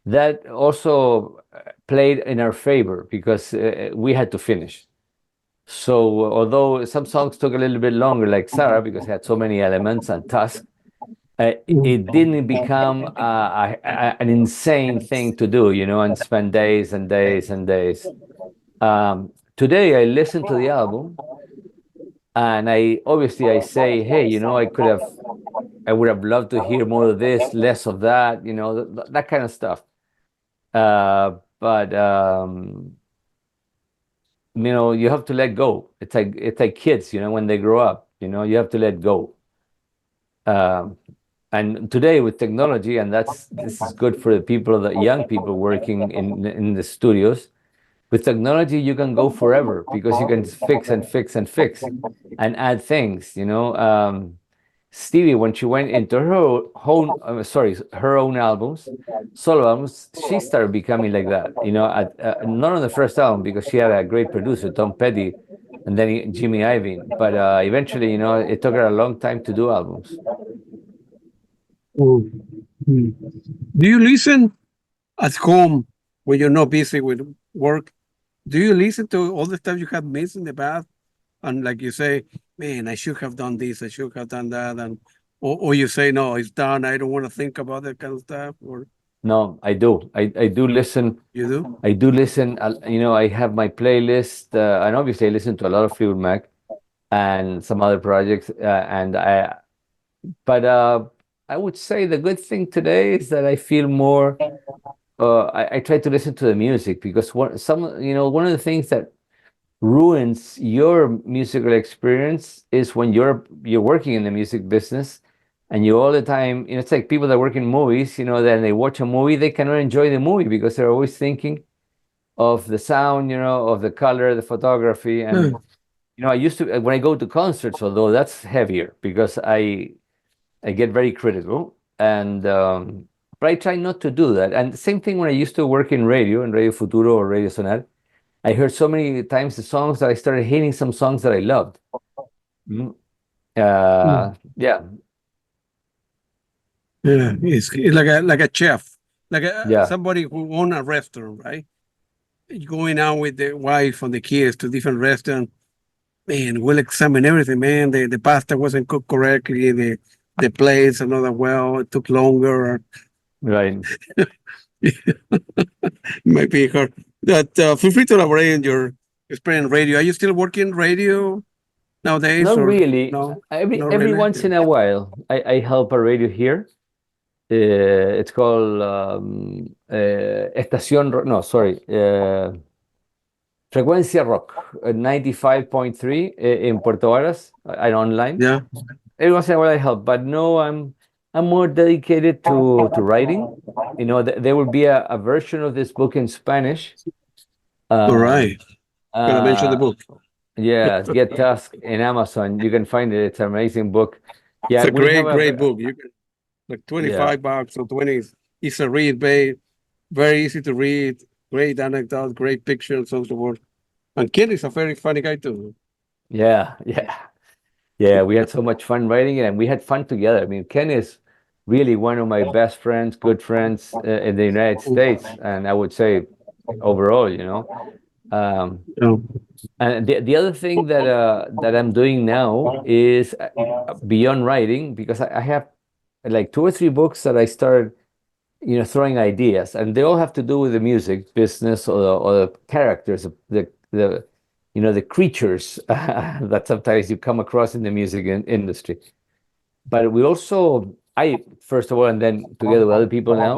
that also played in our favor because we had to finish. So although some songs took a little bit longer, like Sara, because it had so many elements, and Tusk, it didn't become an insane thing to do, and spend days and days and days. Today, I listen to the album, and I say, hey, I would have loved to hear more of this, less of that, that kind of stuff. But you have to let go. It's like kids, when they grow up, you have to let go. And today with technology, and this is good for the young people working in the studios. With technology, you can go forever because you can fix and fix and fix and add things. Stevie, when she went into her own albums, solo albums, she started becoming like that. Not on the first album because she had a great producer, Tom Petty, and then Jimmy Iovine. But eventually, it took her a long time to do albums. Mm. Mm. Do you listen at home when you're not busy with work? Do you listen to all the stuff you have missed in the past? And like you say, man, I should have done this, I should have done that, and or you say, no, it's done. I don't want to think about that kind of stuff. Or No, I do. I do listen. you do? I do listen. I have my playlist, and obviously I listen to a lot of Fleetwood Mac and some other projects. But I would say the good thing today is that I feel more. I try to listen to the music because one of the things that ruins your musical experience is when you're working in the music business and you all the time, it's like people that work in movies, then they watch a movie, they cannot enjoy the movie because they're always thinking of the sound, of the color, the photography. And I used to, when I go to concerts, although that's heavier because I get very critical, and but I try not to do that. And the same thing when I used to work in Radio Futuro or Radio Sonar. I heard so many times the songs that I started hating some songs that I loved. Mm. Yeah, Yeah, it's like a chef, like yeah, somebody who own a restaurant, right? Going out with the wife and the kids to different restaurants. Man, we'll examine everything, man. The pasta wasn't cooked correctly. The plates are not that well. It took longer. right. Might be hard. That feel free to elaborate on your experience in radio. Are you still working radio nowadays, Not or really. no? Every Not every really. once in a while, I help a radio here. It's called no, sorry, Frecuencia Rock, 95.3 in Puerto Varas, and online. Yeah. Every once in a while I help, but no, I'm more dedicated to writing. You know, there will be a version of this book in Spanish. All right. Gotta mention the Uh, book. yeah, get Tusk in Amazon. You can find it. It's an amazing book. Yeah, It's a we have great book. You can like yeah. $25 or 20. It's a read, very easy to read. Great anecdotes, great pictures, so forth. And Ken is a very funny guy too. Yeah, yeah. Yeah, we had so much fun writing it, and we had fun together. I mean, Ken is really one of my best friends, good friends in the United States, and I would say overall, you know. Yeah. And the other thing that I'm doing now is beyond writing, because I have like 2 or 3 books that I started, you know, throwing ideas, and they all have to do with the music business or the characters, the you know, the creatures that sometimes you come across in the music industry. But we also, I first of all, and then together with other people now,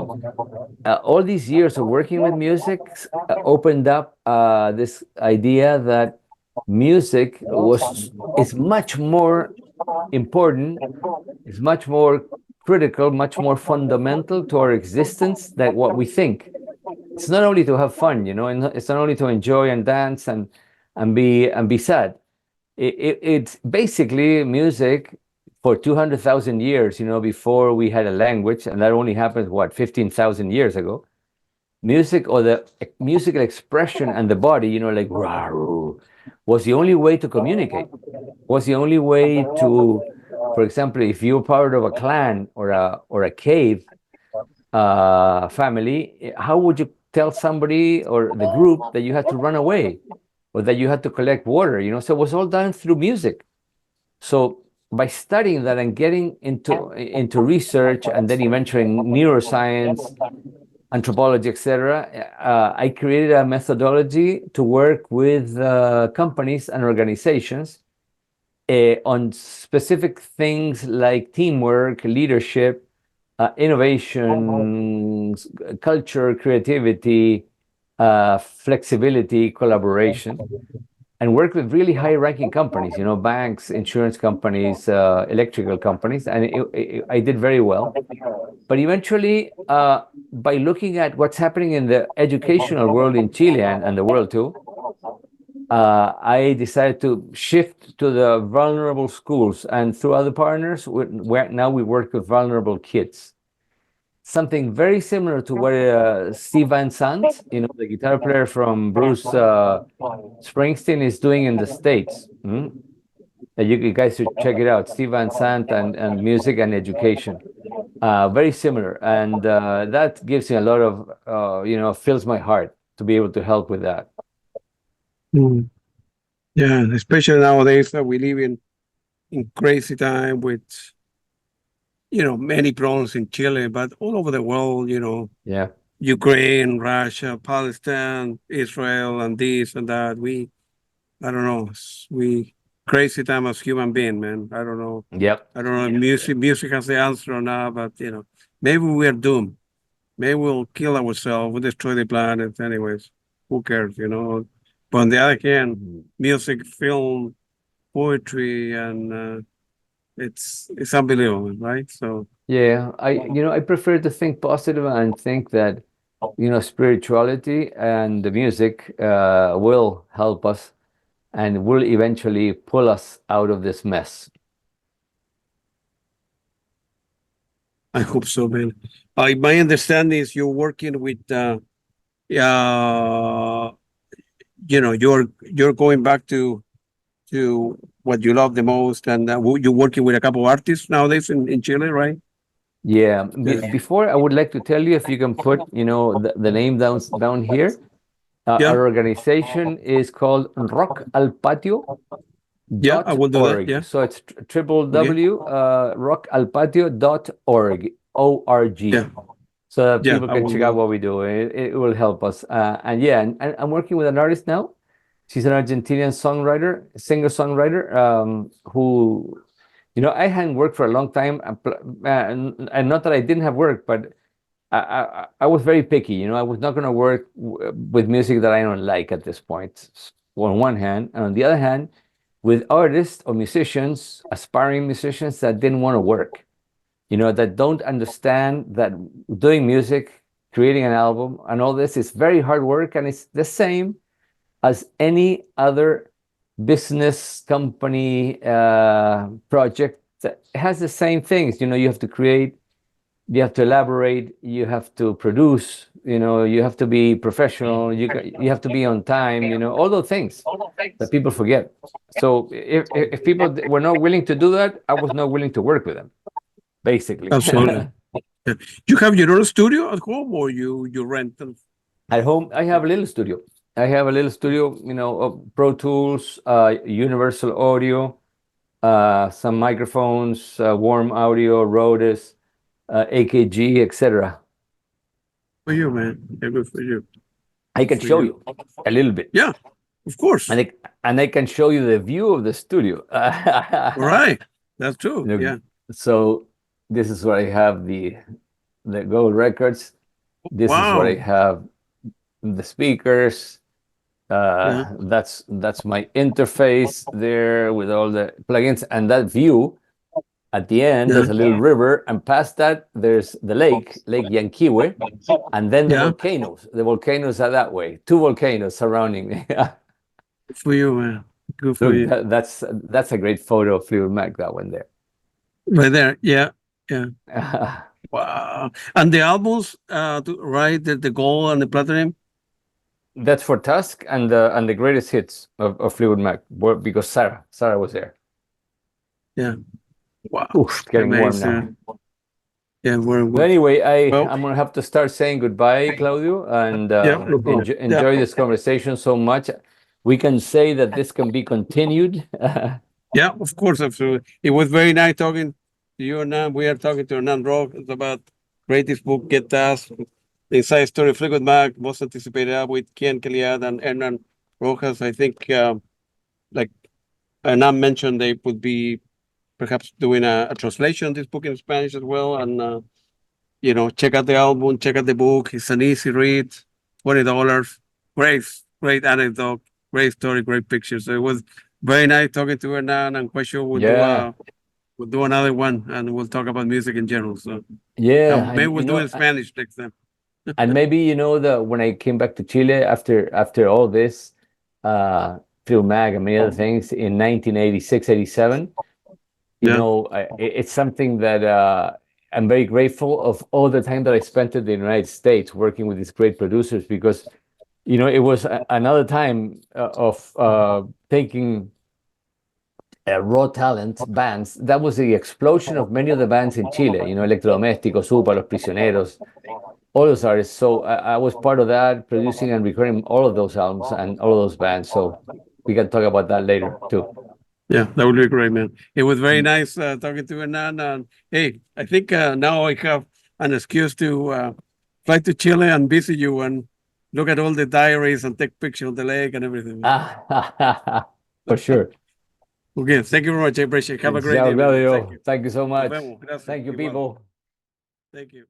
all these years of working with music opened up this idea that music is much more important, is much more critical, much more fundamental to our existence than what we think. It's not only to have fun, you know, and it's not only to enjoy and dance and be sad. It's basically music for 200,000 years, you know, before we had a language, and that only happened, what, 15,000 years ago. Music, or the musical expression and the body, you know, like rah, was the only way to communicate, was the only way to, for example, if you're part of a clan or a cave family, how would you tell somebody or the group that you had to run away or that you had to collect water, you know? So it was all done through music. So by studying that and getting into research, and then eventually neuroscience, anthropology, etc., I created a methodology to work with companies and organizations on specific things like teamwork, leadership, innovation, culture, creativity, flexibility, collaboration, and work with really high-ranking companies, you know, banks, insurance companies, electrical companies, and I did very well. But eventually, by looking at what's happening in the educational world in Chile and the world too, I decided to shift to the vulnerable schools, and through other partners, now we work with vulnerable kids. Something very similar to what Steve Van Sant, you know, the guitar player from Bruce Springsteen, is doing in the States. You guys should check it out, Steve Van Sant and music and education. Very similar, and that gives me a lot of, you know, fills my heart to be able to help with that. Mm. Yeah, especially nowadays that we live in crazy time with, you know, many problems in Chile, but all over the world, you know, Yeah. Ukraine, Russia, Palestine, Israel, and this and that. I don't know, we crazy time as human being, man. I don't know. Yep. I don't know if music has the answer or not, but you know, maybe we are doomed. Maybe we'll kill ourselves, we'll destroy the planet anyways. Who cares, you know? But on the other hand, music, film, poetry, and it's unbelievable, right? So Yeah, I prefer to think positive and think that, you know, spirituality and the music will help us and will eventually pull us out of this mess. I hope so, man. My understanding is you're working with, you're going back to what you love the most, and you're working with a couple of artists nowadays in Chile, right? Yeah. Yeah. Before, I would like to tell you, if you can put, the name down here. Yeah. Our organization is called rockalpatio.org. Yeah, I will do that. Yeah. So it's www.rockalpatio.org. O-R-G. Yeah. So that Yeah, people I can will check do out that. what we do. It will help us. And yeah, and I'm working with an artist now. She's an Argentinian singer-songwriter, who, I hadn't worked for a long time, and not that I didn't have work, but I was very picky. I was not going to work with music that I don't like at this point, on one hand. And on the other hand, with artists or musicians, aspiring musicians that didn't want to work, that don't understand that doing music, creating an album, and all this is very hard work, and it's the same as any other business company project that has the same things. You have to create, you have to elaborate, you have to produce, you have to be professional, you have to be on time, all those things that people forget. So if people were not willing to do that, I was not willing to work with them, basically. Absolutely. Yeah. You have your own studio at home, or you rent them? At home, I have a little studio. Of Pro Tools, Universal Audio, some microphones, Warm Audio, Rhodes, AKG, etc. For you, man. Yeah, good for you. I can For show you. you a little bit, Yeah, of course. and I can show you the view of the studio. Right. That's true. Look, Yeah. So this is where I have the Gold Records. This is where I Wow. have the speakers. Yeah. That's my interface there with all the plugins, and that view at the end, Yeah. there's a little river, and past that there's the Lake Yanquiwe, and then the Yeah. volcanoes. The volcanoes are that way. Two volcanoes surrounding me. Good for you, man. Good for Look, you. that's a great photo of Fleetwood Mac, that one there. Right there. Yeah. Yeah. Wow. And the albums, right? The gold and the platinum. That's for Tusk and the greatest hits of Fleetwood Mac, because Sara was there. Yeah. Wow. Oof, getting warm now. Amazing. Yeah. But anyway, Well, I'm gonna have to start saying goodbye, Claudio, and yeah. No problem. enjoy this conversation so much. We can say that this can be continued. Yeah, of course, absolutely. It was very nice talking to you, Hernan. We are talking to Hernan Rojas about greatest book, Get Us, the inside story of Fleetwood Mac, most anticipated album with Caillat and Hernan Rojas. I think, like Hernan mentioned, they would be perhaps doing a translation of this book in Spanish as well. And, check out the album, check out the book. It's an easy read, $20. Great anecdote, great story, great pictures. So it was very nice talking to Hernan. I'm quite sure Yeah, we'll do another one, and we'll talk about music in general. So yeah, maybe and we'll do it in Spanish next time. and maybe when I came back to Chile after all this, Phil Mag and many other things in 1986, 87, Yeah. it's something that I'm very grateful of all the time that I spent in the United States working with these great producers, because it was another time of taking raw talent bands. That was the explosion of many of the bands in Chile, Electrodomésticos, Supa, Los Prisioneros, all those artists. So I was part of that, producing and recording all of those albums and all of those bands. So we can talk about that later too. Yeah, that would be great, man. It was very nice talking to Hernan. And hey, I think now I have an excuse to fly to Chile and visit you and look at all the diaries and take pictures of the lake and everything. For sure. Okay, thank you very much. I appreciate it. Have a great Ciao, evening. Claudio. Thank you. Thank you so Nos much. vemos. Gracias. Thank you, Igual. people. Thank you.